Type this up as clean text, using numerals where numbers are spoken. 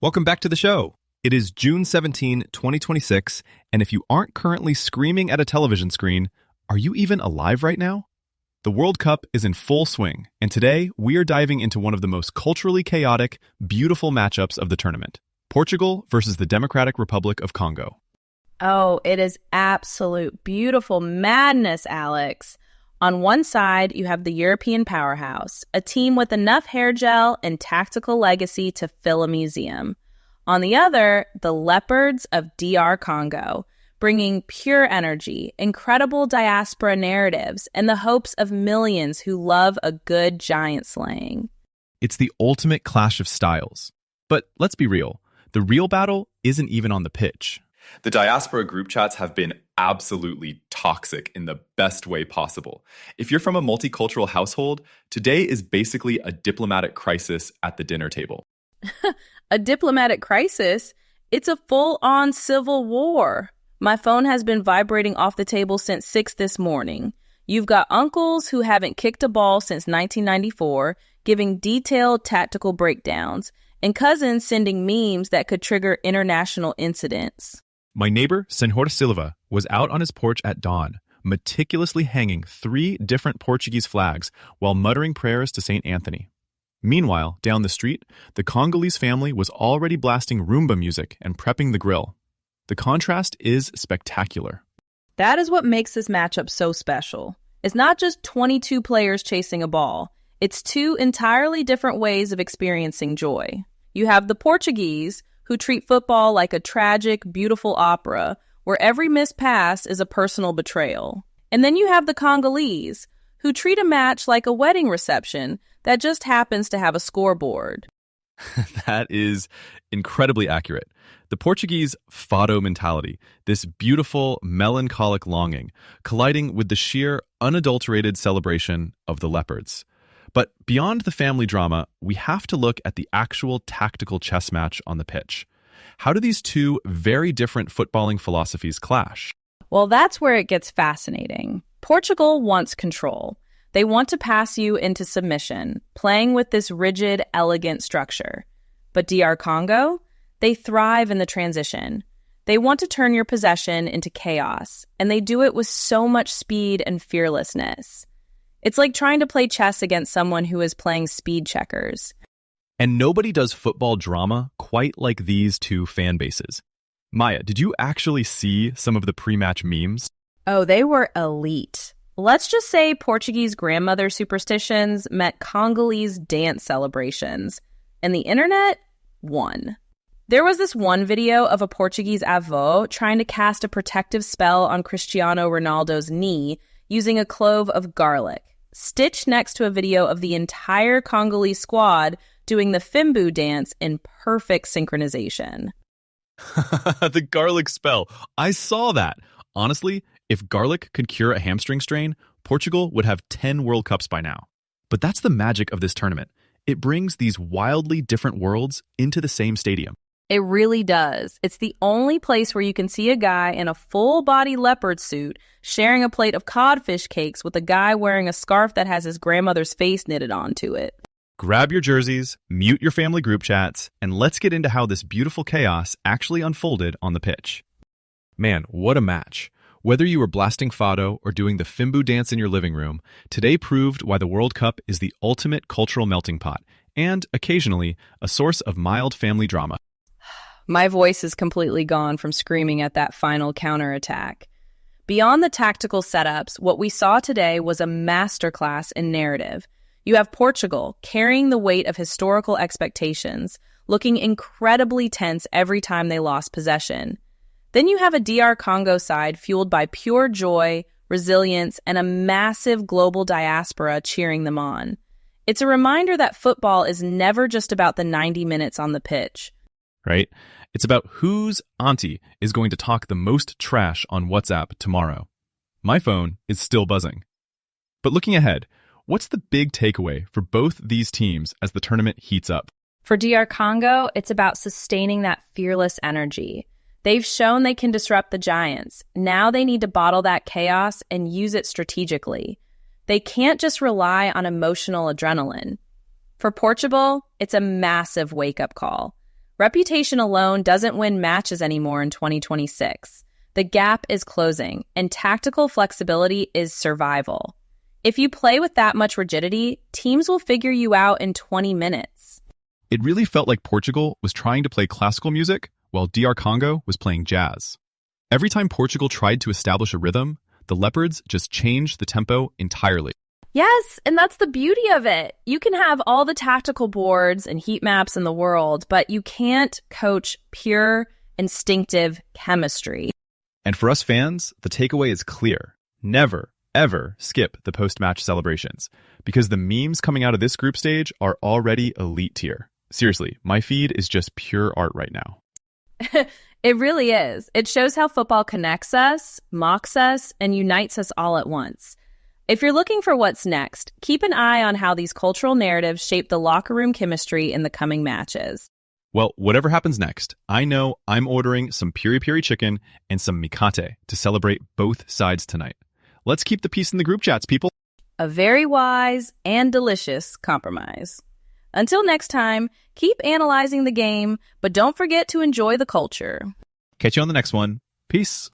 Welcome back to the show. It is June 17, 2026, and if you aren't currently screaming at a television screen, are you even alive right now? The World Cup is in full swing, and today we are diving into one of the most culturally chaotic, beautiful matchups of the tournament. Portugal versus the Democratic Republic of Congo. Oh, it is absolute beautiful madness, Alex. On one side, you have the European powerhouse, a team with enough hair gel and tactical legacy to fill a museum. On the other, the Leopards of DR Congo, bringing pure energy, incredible diaspora narratives, and the hopes of millions who love a good giant slaying. It's the ultimate clash of styles. But let's be real, the real battle isn't even on the pitch. The diaspora group chats have been absolutely toxic in the best way possible. If you're from a multicultural household, today is basically a diplomatic crisis at the dinner table. A diplomatic crisis? It's a full-on civil war. My phone has been vibrating off the table since 6 this morning. You've got uncles who haven't kicked a ball since 1994, giving detailed tactical breakdowns, and cousins sending memes that could trigger international incidents. My neighbor, Senhor Silva, was out on his porch at dawn, meticulously hanging 3 different Portuguese flags while muttering prayers to St. Anthony. Meanwhile, down the street, the Congolese family was already blasting Roomba music and prepping the grill. The contrast is spectacular. That is what makes this matchup so special. It's not just 22 players chasing a ball. It's 2 entirely different ways of experiencing joy. You have the Portuguese, who treat football like a tragic, beautiful opera, where every missed pass is a personal betrayal. And then you have the Congolese, who treat a match like a wedding reception that just happens to have a scoreboard. That is incredibly accurate. The Portuguese fado mentality, this beautiful, melancholic longing, colliding with the sheer, unadulterated celebration of the Leopards. But beyond the family drama, we have to look at the actual tactical chess match on the pitch. How do these 2 very different footballing philosophies clash? Well, that's where it gets fascinating. Portugal wants control. They want to pass you into submission, playing with this rigid, elegant structure. But DR Congo? They thrive in the transition. They want to turn your possession into chaos, and they do it with so much speed and fearlessness. It's like trying to play chess against someone who is playing speed checkers. And nobody does football drama quite like these 2 fan bases. Maya, did you actually see some of the pre-match memes? Oh, they were elite. Let's just say Portuguese grandmother superstitions met Congolese dance celebrations, and the internet won. There was this one video of a Portuguese avô trying to cast a protective spell on Cristiano Ronaldo's knee using a clove of garlic, stitched next to a video of the entire Congolese squad doing the Fimbu dance in perfect synchronization. The garlic spell. I saw that. Honestly, if garlic could cure a hamstring strain, Portugal would have 10 World Cups by now. But that's the magic of this tournament. It brings these wildly different worlds into the same stadium. It really does. It's the only place where you can see a guy in a full-body leopard suit sharing a plate of codfish cakes with a guy wearing a scarf that has his grandmother's face knitted onto it. Grab your jerseys, mute your family group chats, and let's get into how this beautiful chaos actually unfolded on the pitch. Man, what a match. Whether you were blasting fado or doing the Fimbu dance in your living room, today proved why the World Cup is the ultimate cultural melting pot and, occasionally, a source of mild family drama. My voice is completely gone from screaming at that final counterattack. Beyond the tactical setups, what we saw today was a masterclass in narrative. You have Portugal carrying the weight of historical expectations, looking incredibly tense every time they lost possession. Then you have a DR Congo side fueled by pure joy, resilience, and a massive global diaspora cheering them on. It's a reminder that football is never just about the 90 minutes on the pitch. Right? It's about whose auntie is going to talk the most trash on WhatsApp tomorrow. My phone is still buzzing. But looking ahead, what's the big takeaway for both these teams as the tournament heats up? For DR Congo, it's about sustaining that fearless energy. They've shown they can disrupt the giants. Now they need to bottle that chaos and use it strategically. They can't just rely on emotional adrenaline. For Portugal, it's a massive wake-up call. Reputation alone doesn't win matches anymore in 2026. The gap is closing, and tactical flexibility is survival. If you play with that much rigidity, teams will figure you out in 20 minutes. It really felt like Portugal was trying to play classical music while DR Congo was playing jazz. Every time Portugal tried to establish a rhythm, the Leopards just changed the tempo entirely. Yes, and that's the beauty of it. You can have all the tactical boards and heat maps in the world, but you can't coach pure, instinctive chemistry. And for us fans, the takeaway is clear. Never, ever skip the post-match celebrations, because the memes coming out of this group stage are already elite tier. Seriously, my feed is just pure art right now. It really is. It shows how football connects us, mocks us, and unites us all at once. If you're looking for what's next, keep an eye on how these cultural narratives shape the locker room chemistry in the coming matches. Well, whatever happens next, I know I'm ordering some Peri-Peri chicken and some mikate to celebrate both sides tonight. Let's keep the peace in the group chats, people. A very wise and delicious compromise. Until next time, keep analyzing the game, but don't forget to enjoy the culture. Catch you on the next one. Peace.